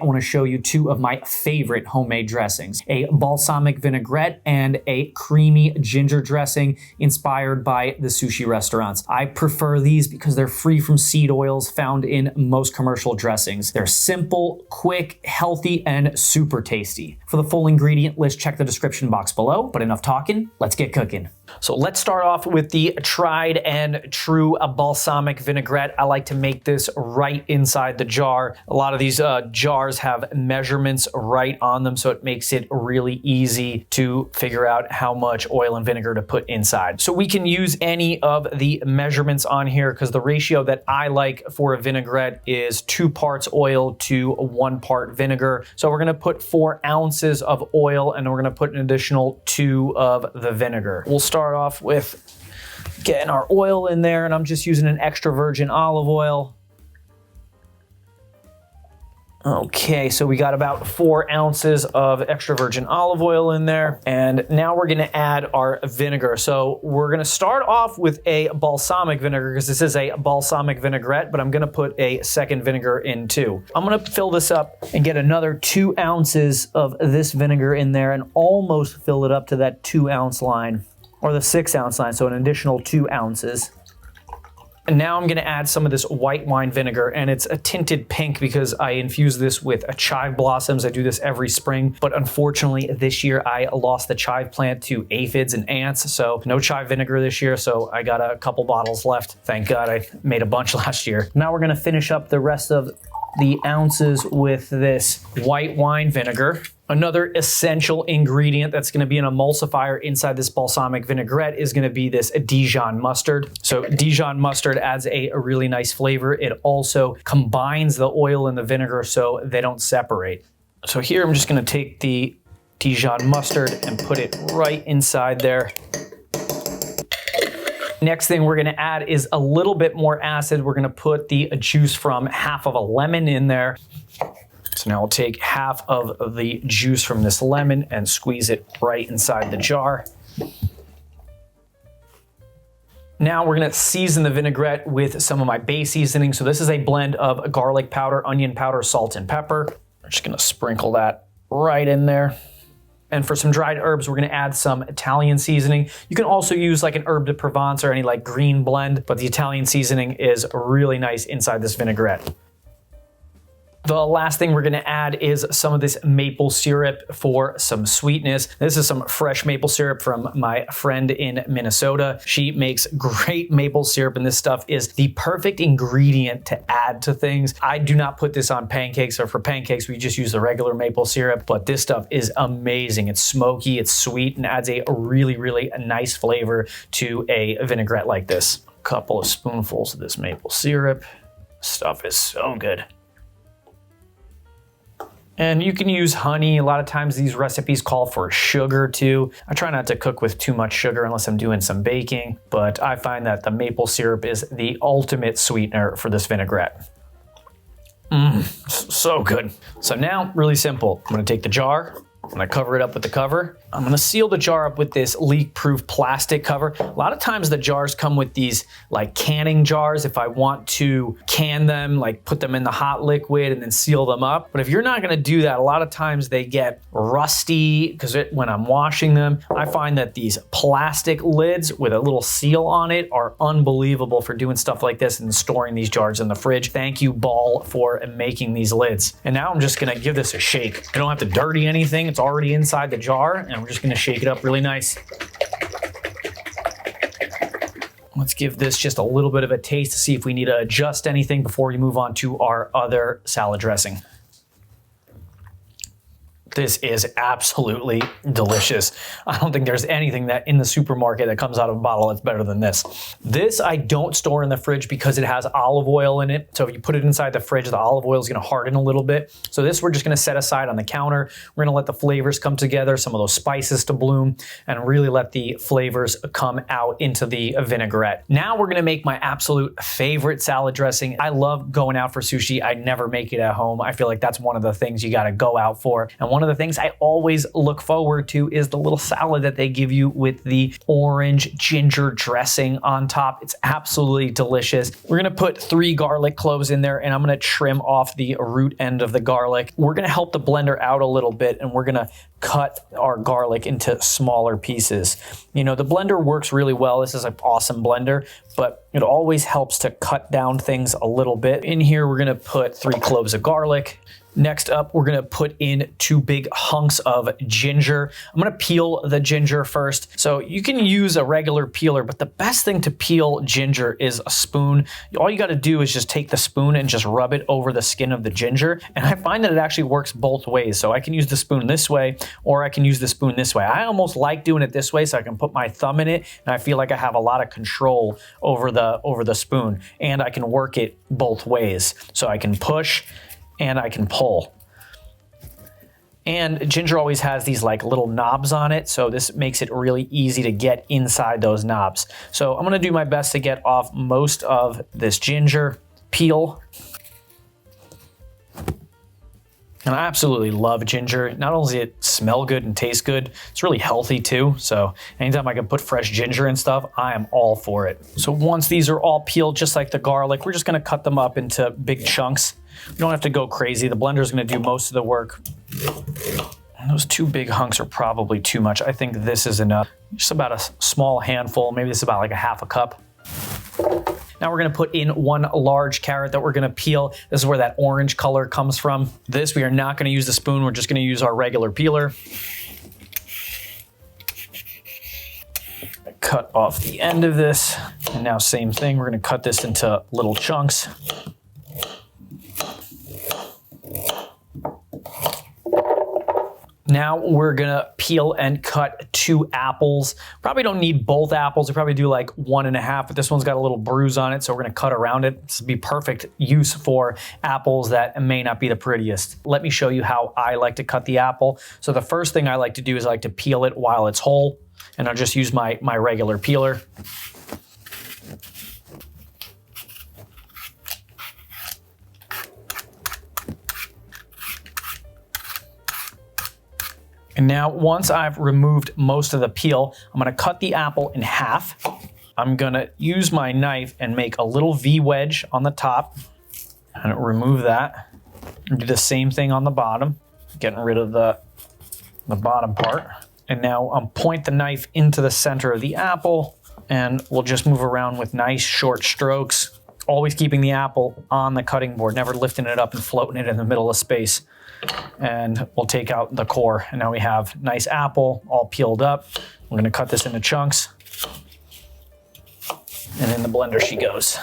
I want to show you two of my favorite homemade dressings, a balsamic vinaigrette and a creamy ginger dressing inspired by the sushi restaurants. I prefer these because they're free from seed oils found in most commercial dressings. They're simple, quick, healthy, and super tasty. For the full ingredient list, check the description box below, but enough talking, let's get cooking. So let's start off with the tried and true balsamic vinaigrette. I like to make this right inside the jar. A lot of these jars have measurements right on them, so it makes it really easy to figure out how much oil and vinegar to put inside. So we can use any of the measurements on here because the ratio that I like for a vinaigrette is 2 parts oil to 1 part vinegar. So we're gonna put 4 ounces of oil and we're gonna put an additional 2 of the vinegar. We'll start off with getting our oil in there, and I'm just using an extra virgin olive oil. Okay, so we got about 4 ounces of extra virgin olive oil in there. And now we're gonna add our vinegar. So we're gonna start off with a balsamic vinegar because this is a balsamic vinaigrette, but I'm gonna put a second vinegar in too. I'm gonna fill this up and get another 2 ounces of this vinegar in there and almost fill it up to that 2 ounce line, or the 6 ounce line, so an additional 2 ounces. And now I'm gonna add some of this white wine vinegar, and it's a tinted pink because I infuse this with chive blossoms. I do this every spring, but unfortunately this year I lost the chive plant to aphids and ants, so no chive vinegar this year, so I got a couple bottles left. Thank God I made a bunch last year. Now we're gonna finish up the rest of the ounces with this white wine vinegar. Another essential ingredient that's gonna be an emulsifier inside this balsamic vinaigrette is gonna be this Dijon mustard. So Dijon mustard adds a really nice flavor. It also combines the oil and the vinegar so they don't separate. So here I'm just gonna take the Dijon mustard and put it right inside there. Next thing we're gonna add is a little bit more acid. We're gonna put the juice from half of a lemon in there. So now I'll take half of the juice from this lemon and squeeze it right inside the jar. Now we're gonna season the vinaigrette with some of my base seasoning. So this is a blend of garlic powder, onion powder, salt, and pepper. I'm just gonna sprinkle that right in there. And for some dried herbs, we're gonna add some Italian seasoning. You can also use like an herb de Provence or any like green blend, but the Italian seasoning is really nice inside this vinaigrette. The last thing we're gonna add is some of this maple syrup for some sweetness. This is some fresh maple syrup from my friend in Minnesota. She makes great maple syrup, and this stuff is the perfect ingredient to add to things. I do not put this on pancakes, or for pancakes, we just use the regular maple syrup, but this stuff is amazing. It's smoky, it's sweet, and adds a really, really nice flavor to a vinaigrette like this. A couple of spoonfuls of this maple syrup. Stuff is so good. And you can use honey. A lot of times these recipes call for sugar too. I try not to cook with too much sugar unless I'm doing some baking, but I find that the maple syrup is the ultimate sweetener for this vinaigrette. So good. So now, really simple. I'm gonna take the jar, I'm gonna cover it up with the cover. I'm gonna seal the jar up with this leak-proof plastic cover. A lot of times the jars come with these like canning jars if I want to can them, like put them in the hot liquid and then seal them up. But if you're not gonna do that, a lot of times they get rusty because when I'm washing them. I find that these plastic lids with a little seal on it are unbelievable for doing stuff like this and storing these jars in the fridge. Thank you, Ball, for making these lids. And now I'm just gonna give this a shake. I don't have to dirty anything. It's already inside the jar, and we're just gonna shake it up really nice. Let's give this just a little bit of a taste to see if we need to adjust anything before we move on to our other salad dressing. This is absolutely delicious. I don't think there's anything that in the supermarket that comes out of a bottle that's better than this. This I don't store in the fridge because it has olive oil in it. So if you put it inside the fridge, the olive oil is gonna harden a little bit. So this we're just gonna set aside on the counter. We're gonna let the flavors come together, some of those spices to bloom, and really let the flavors come out into the vinaigrette. Now we're gonna make my absolute favorite salad dressing. I love going out for sushi. I never make it at home. I feel like that's one of the things you gotta go out for. And one one of the things I always look forward to is the little salad that they give you with the orange ginger dressing on top. It's absolutely delicious. We're gonna put 3 garlic cloves in there, and I'm gonna trim off the root end of the garlic. We're gonna help the blender out a little bit, and we're gonna cut our garlic into smaller pieces. You know, the blender works really well. This is an awesome blender, but it always helps to cut down things a little bit. In here, we're gonna put 3 cloves of garlic. Next up, we're gonna put in 2 big hunks of ginger. I'm gonna peel the ginger first. So you can use a regular peeler, but the best thing to peel ginger is a spoon. All you gotta do is just take the spoon and just rub it over the skin of the ginger. And I find that it actually works both ways. So I can use the spoon this way, or I can use the spoon this way. I almost like doing it this way so I can put my thumb in it, and I feel like I have a lot of control over the spoon, and I can work it both ways. So I can push and I can pull. And ginger always has these like little knobs on it, so this makes it really easy to get inside those knobs. So I'm gonna do my best to get off most of this ginger peel. And I absolutely love ginger. Not only does it smell good and taste good, it's really healthy too. So anytime I can put fresh ginger and stuff, I am all for it. So once these are all peeled, just like the garlic, we're just gonna cut them up into big chunks. You don't have to go crazy. The blender's gonna do most of the work. And those 2 big hunks are probably too much. I think this is enough. Just about a small handful. Maybe this is about like a half a cup. Now we're gonna put in 1 large carrot that we're gonna peel. This is where that orange color comes from. This, we are not gonna use the spoon. We're just gonna use our regular peeler. Cut off the end of this. And now same thing, we're gonna cut this into little chunks. Now we're gonna peel and cut 2 apples. Probably don't need both apples. We probably do like 1.5, but this one's got a little bruise on it, so we're gonna cut around it. This would be perfect use for apples that may not be the prettiest. Let me show you how I like to cut the apple. So the first thing I like to do is I like to peel it while it's whole, and I'll just use my regular peeler. And now once I've removed most of the peel, I'm gonna cut the apple in half. I'm gonna use my knife and make a little V wedge on the top and remove that. And do the same thing on the bottom, getting rid of the bottom part. And now point the knife into the center of the apple, and we'll just move around with nice short strokes, always keeping the apple on the cutting board, never lifting it up and floating it in the middle of space. And we'll take out the core. And now we have nice apple all peeled up. We're gonna cut this into chunks. And in the blender she goes.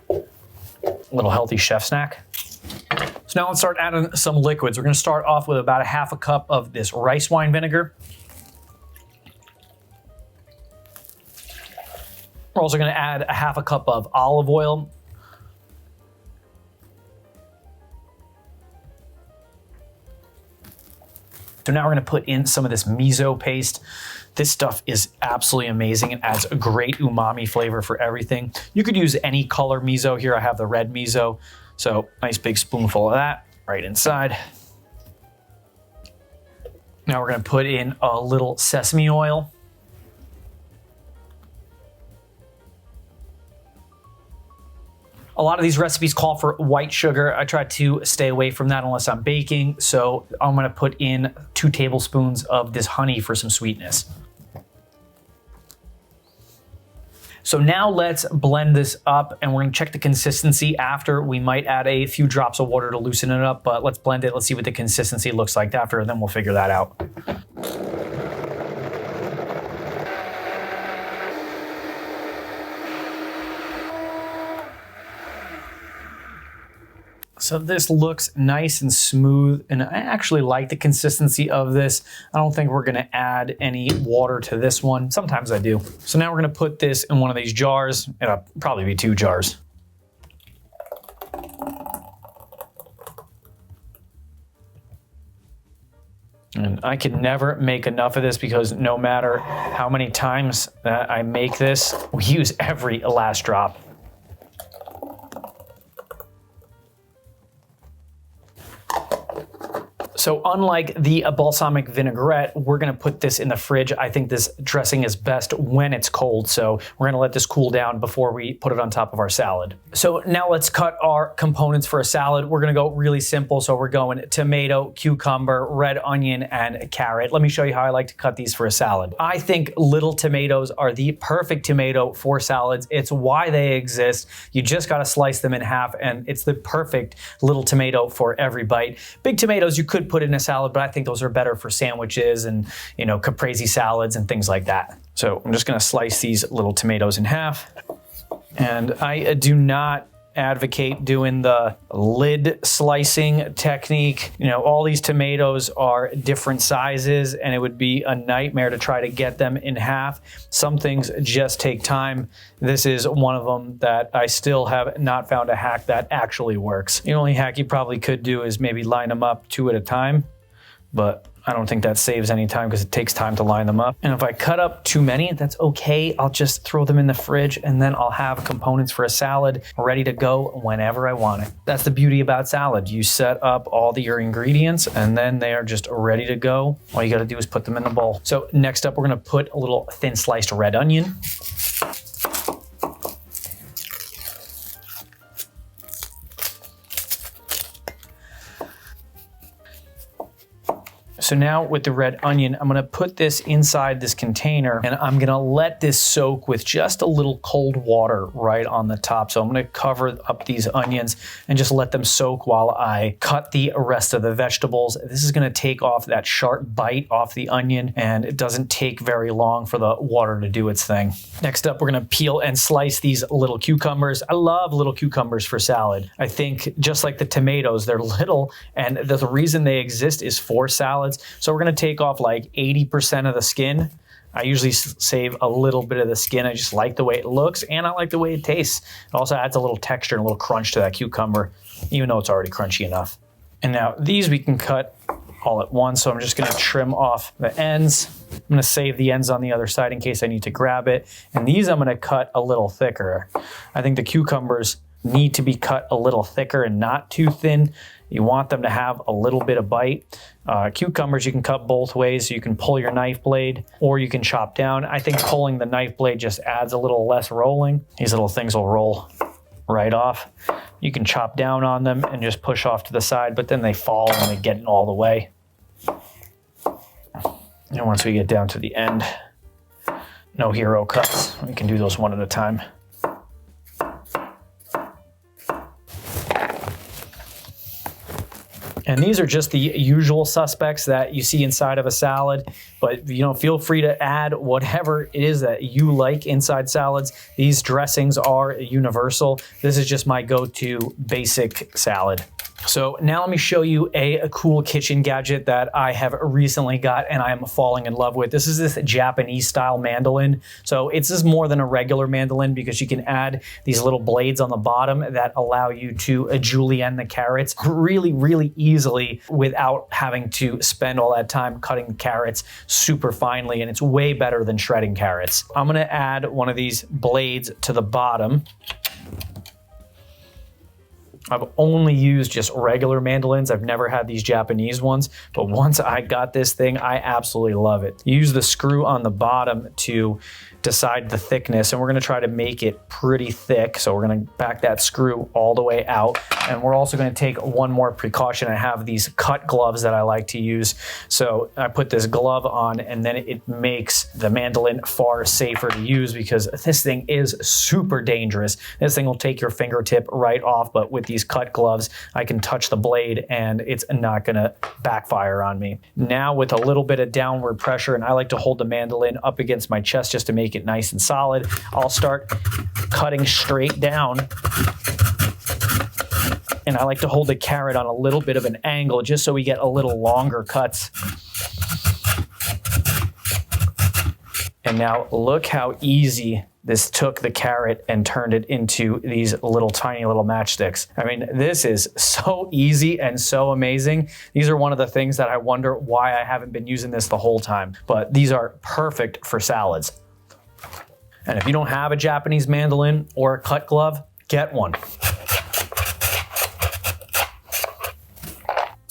A little healthy chef snack. So now let's start adding some liquids. We're gonna start off with about a half a cup of this rice wine vinegar. We're also gonna add a half a cup of olive oil. So now we're gonna put in some of this miso paste. This stuff is absolutely amazing. It adds a great umami flavor for everything. You could use any color miso here. I have the red miso. So nice big spoonful of that right inside. Now we're gonna put in a little sesame oil. A lot of these recipes call for white sugar. I try to stay away from that unless I'm baking. So I'm gonna put in 2 tablespoons of this honey for some sweetness. So now let's blend this up, and we're gonna check the consistency after. We might add a few drops of water to loosen it up, but let's blend it. Let's see what the consistency looks like after, and then we'll figure that out. So this looks nice and smooth, and I actually like the consistency of this. I don't think we're gonna add any water to this one. Sometimes I do. So now we're gonna put this in one of these jars. It'll probably be 2 jars. And I can never make enough of this because no matter how many times that I make this, we use every last drop. So unlike the balsamic vinaigrette, we're gonna put this in the fridge. I think this dressing is best when it's cold, so we're gonna let this cool down before we put it on top of our salad. So now let's cut our components for a salad. We're gonna go really simple, so we're going tomato, cucumber, red onion, and carrot. Let me show you how I like to cut these for a salad. I think little tomatoes are the perfect tomato for salads. It's why they exist. You just gotta slice them in half, and it's the perfect little tomato for every bite. Big tomatoes you could put in a salad, but I think those are better for sandwiches and, you know, caprese salads and things like that. So I'm just gonna slice these little tomatoes in half. And I do not advocate doing the lid slicing technique. You know, all these tomatoes are different sizes and it would be a nightmare to try to get them in half. Some things just take time. This is one of them that I still have not found a hack that actually works. The only hack you probably could do is maybe line them up 2 at a time, but I don't think that saves any time because it takes time to line them up. And if I cut up too many, that's okay. I'll just throw them in the fridge and then I'll have components for a salad ready to go whenever I want it. That's the beauty about salad. You set up all your ingredients and then they are just ready to go. All you gotta do is put them in the bowl. So next up, we're gonna put a little thin sliced red onion. So now with the red onion, I'm gonna put this inside this container and I'm gonna let this soak with just a little cold water right on the top. So I'm gonna cover up these onions and just let them soak while I cut the rest of the vegetables. This is gonna take off that sharp bite off the onion and it doesn't take very long for the water to do its thing. Next up, we're gonna peel and slice these little cucumbers. I love little cucumbers for salad. I think just like the tomatoes, they're little and the reason they exist is for salads. So we're gonna take off like 80% of the skin. I usually save a little bit of the skin. I just like the way it looks and I like the way it tastes. It also adds a little texture and a little crunch to that cucumber, even though it's already crunchy enough. And now these we can cut all at once. So I'm just gonna trim off the ends. I'm gonna save the ends on the other side in case I need to grab it. And these I'm gonna cut a little thicker. I think the cucumbers need to be cut a little thicker and not too thin. You want them to have a little bit of bite. Cucumbers you can cut both ways. So you can pull your knife blade or you can chop down. I think pulling the knife blade just adds a little less rolling. These little things will roll right off. You can chop down on them and just push off to the side, but then they fall and they get all the way. And once we get down to the end, no hero cuts. We can do those one at a time. And these are just the usual suspects that you see inside of a salad, but you know, feel free to add whatever it is that you like inside salads. These dressings are universal. This is just my go-to basic salad. So now let me show you a cool kitchen gadget that I have recently got and I am falling in love with. This is this Japanese style mandolin. So it's just more than a regular mandolin because you can add these little blades on the bottom that allow you to julienne the carrots really, really easily without having to spend all that time cutting carrots super finely, and it's way better than shredding carrots. I'm gonna add one of these blades to the bottom. I've only used just regular mandolins. I've never had these Japanese ones, but once I got this thing, I absolutely love it. You use the screw on the bottom to decide the thickness, and we're gonna try to make it pretty thick. So we're gonna back that screw all the way out. And we're also gonna take one more precaution. I have these cut gloves that I like to use. So I put this glove on and then it makes the mandolin far safer to use because this thing is super dangerous. This thing will take your fingertip right off, but with these cut gloves, I can touch the blade and it's not gonna backfire on me. Now with a little bit of downward pressure, and I like to hold the mandolin up against my chest just to make it nice and solid, I'll start cutting straight down. And I like to hold the carrot on a little bit of an angle just so we get a little longer cuts. And now look how easy this took the carrot and turned it into these little tiny little matchsticks. I mean, this is so easy and so amazing. These are one of the things that I wonder why I haven't been using this the whole time, but these are perfect for salads. And if you don't have a Japanese mandolin or a cut glove, get one.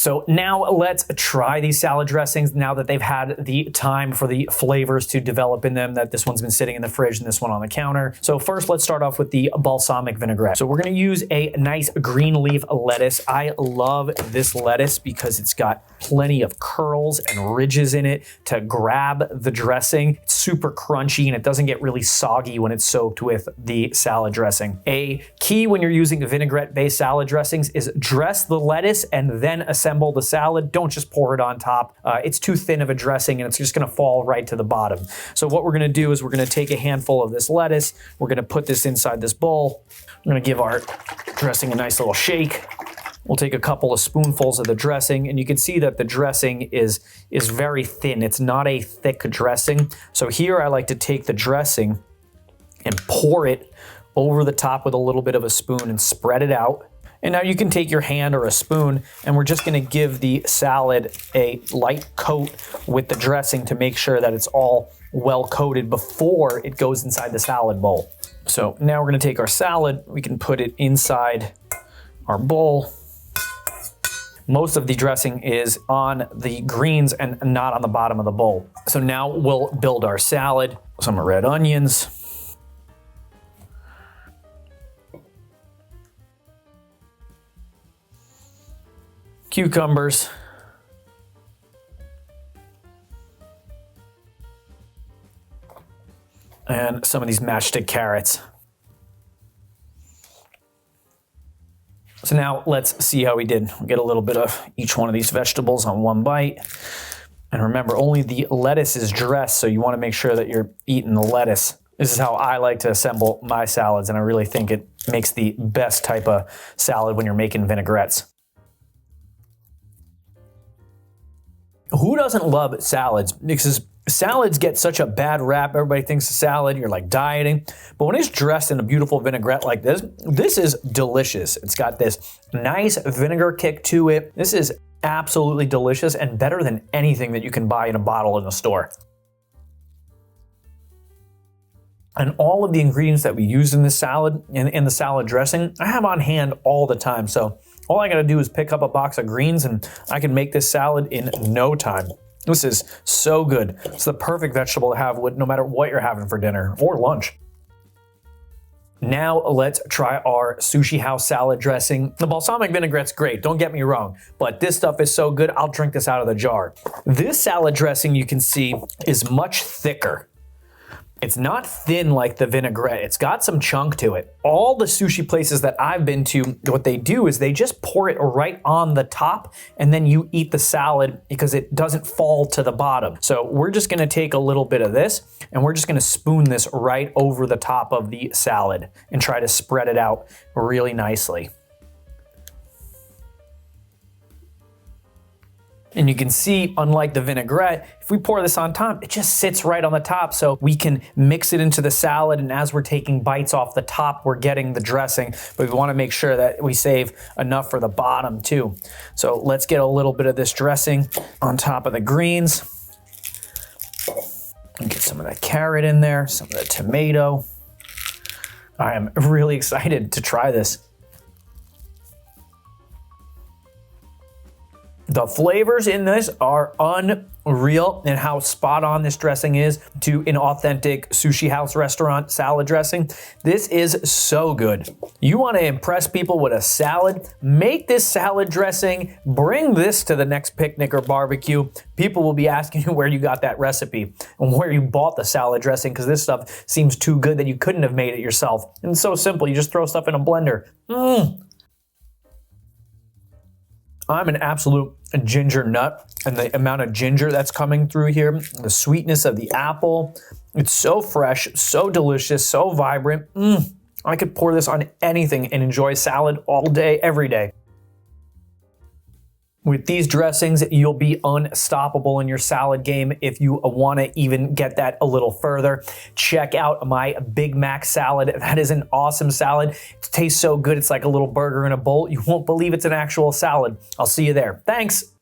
So now let's try these salad dressings now that they've had the time for the flavors to develop in them, that this one's been sitting in the fridge and this one on the counter. So first, let's start off with the balsamic vinaigrette. So we're gonna use a nice green leaf lettuce. I love this lettuce because it's got plenty of curls and ridges in it to grab the dressing. It's super crunchy and it doesn't get really soggy when it's soaked with the salad dressing. A key when you're using vinaigrette-based salad dressings is dress the lettuce and then assemble the salad. Don't just pour it on top. It's too thin of a dressing and it's just gonna fall right to the bottom. So what we're gonna do is we're gonna take a handful of this lettuce, we're gonna put this inside this bowl, we're gonna give our dressing a nice little shake. We'll take a couple of spoonfuls of the dressing, and you can see that the dressing is very thin. It's not a thick dressing. So here I like to take the dressing and pour it over the top with a little bit of a spoon and spread it out. And now you can take your hand or a spoon, and we're just gonna give the salad a light coat with the dressing to make sure that it's all well coated before it goes inside the salad bowl. So now we're gonna take our salad, we can put it inside our bowl. Most of the dressing is on the greens and not on the bottom of the bowl. So now we'll build our salad. Some red onions. Cucumbers. And some of these matchstick carrots. So now let's see how we did. We'll get a little bit of each one of these vegetables on one bite. And remember, only the lettuce is dressed, so you want to make sure that you're eating the lettuce. This is how I like to assemble my salads, and I really think it makes the best type of salad when you're making vinaigrettes. Who doesn't love salads? Because salads get such a bad rap. Everybody thinks a salad, you're like dieting. But when it's dressed in a beautiful vinaigrette like this, this is delicious. It's got this nice vinegar kick to it. This is absolutely delicious and better than anything that you can buy in a bottle in a store. And all of the ingredients that we use in this salad, in the salad dressing, I have on hand all the time. So all I gotta do is pick up a box of greens and I can make this salad in no time. This is so good. It's the perfect vegetable to have no matter what you're having for dinner or lunch. Now let's try our sushi house salad dressing. The balsamic vinaigrette's great, don't get me wrong, but this stuff is so good, I'll drink this out of the jar. This salad dressing, you can see, is much thicker. It's not thin like the vinaigrette. It's got some chunk to it. All the sushi places that I've been to, what they do is they just pour it right on the top and then you eat the salad because it doesn't fall to the bottom. So we're just gonna take a little bit of this and we're just gonna spoon this right over the top of the salad and try to spread it out really nicely. And you can see, unlike the vinaigrette, if we pour this on top, it just sits right on the top so we can mix it into the salad, and as we're taking bites off the top, we're getting the dressing, but we wanna make sure that we save enough for the bottom too. So let's get a little bit of this dressing on top of the greens. And get some of that carrot in there, some of the tomato. I am really excited to try this. The flavors in this are unreal, and how spot on this dressing is to an authentic sushi house restaurant salad dressing. This is so good. You want to impress people with a salad? Make this salad dressing, bring this to the next picnic or barbecue. People will be asking you where you got that recipe and where you bought the salad dressing, because this stuff seems too good that you couldn't have made it yourself. And it's so simple, you just throw stuff in a blender. I'm an absolute ginger nut, and the amount of ginger that's coming through here, the sweetness of the apple, it's so fresh, so delicious, so vibrant. I could pour this on anything and enjoy salad all day, every day. With these dressings, you'll be unstoppable in your salad game. If you want to even get that a little further, check out my Big Mac salad. That is an awesome salad. It tastes so good, it's like a little burger in a bowl. You won't believe it's an actual salad. I'll see you there. Thanks.